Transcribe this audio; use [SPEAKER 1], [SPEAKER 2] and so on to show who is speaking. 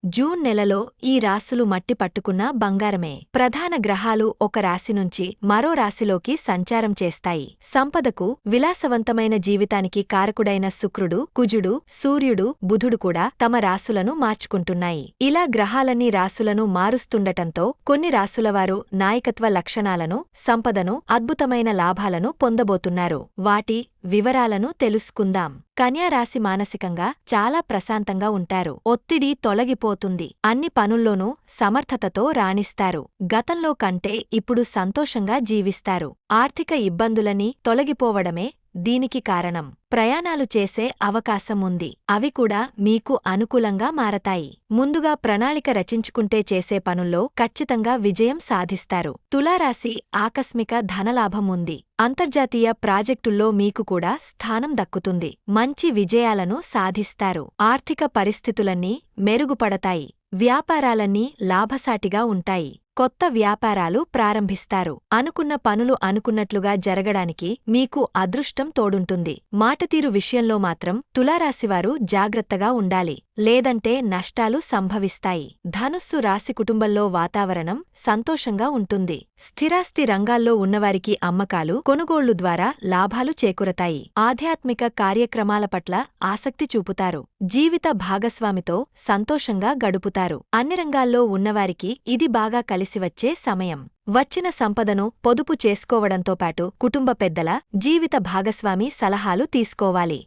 [SPEAKER 1] June నెలలో ఈ రాశులు మట్టి పట్టుకున్నా బంగారమే. ప్రధాన గ్రహాలు ఒక రాశి నుంచి మరో రాశిలోకి సంచారం చేస్తాయి. సంపదకు, విలాసవంతమైన జీవితానికి కారకుడైన శుక్రుడు, కుజుడు, సూర్యుడు, బుధుడు కూడా తమ రాశులను మార్చుకుంటున్నాయి. ఇలా గ్రహాలన్నీ రాశులను మారుస్తుండటంతో కొన్ని రాశులవారు నాయకత్వ లక్షణాలను, సంపదను, అద్భుతమైన లాభాలను పొందబోతున్నారు. వాటి వివరాలను తెలుసుకుందాం. కన్యారాశి మానసికంగా చాలా ప్రశాంతంగా ఉంటారు. ఒత్తిడి తొలగిపోతుంది. అన్ని పనుల్లోనూ సమర్థతతో రాణిస్తారు. గతంలో కంటే ఇప్పుడు సంతోషంగా జీవిస్తారు. ఆర్థిక ఇబ్బందులన్నీ తొలగిపోవడమే దీనికి కారణం. ప్రయాణాలు చేసే అవకాశం ఉంది. అవి కూడా మీకు అనుకూలంగా మారతాయి. ముందుగా ప్రణాళిక రచించుకుంటే చేసే పనుల్లో ఖచ్చితంగా విజయం సాధిస్తారు. తులారాశి ఆకస్మిక ధనలాభం ఉంది. అంతర్జాతీయ ప్రాజెక్టుల్లో మీకు కూడా స్థానం దక్కుతుంది. మంచి విజయాలను సాధిస్తారు. ఆర్థిక పరిస్థితులన్నీ మెరుగుపడతాయి. వ్యాపారాలన్నీ లాభసాటిగా ఉంటాయి. కొత్త వ్యాపారాలు ప్రారంభిస్తారు. అనుకున్న పనులు అనుకున్నట్లుగా జరగడానికి మీకు అదృష్టం తోడుంటుంది. మాటతీరు విషయంలో మాత్రం తులారాశివారు జాగ్రత్తగా ఉండాలి. లేదంటే నష్టాలు సంభవిస్తాయి. ధనుస్సు రాశి కుటుంబంలో వాతావరణం సంతోషంగా ఉంటుంది. స్థిరాస్తి రంగాల్లో ఉన్నవారికి అమ్మకాలు, కొనుగోళ్లు ద్వారా లాభాలు చేకూరతాయి. ఆధ్యాత్మిక కార్యక్రమాల పట్ల ఆసక్తి చూపుతారు. జీవిత భాగస్వామితో సంతోషంగా గడుపుతారు. అన్ని రంగాల్లో ఉన్నవారికి ఇది బాగా కలిసివచ్చే సమయం. వచ్చిన సంపదను పొదుపు చేసుకోవడంతో పాటు కుటుంబ పెద్దల, జీవిత భాగస్వామి సలహాలు తీసుకోవాలి.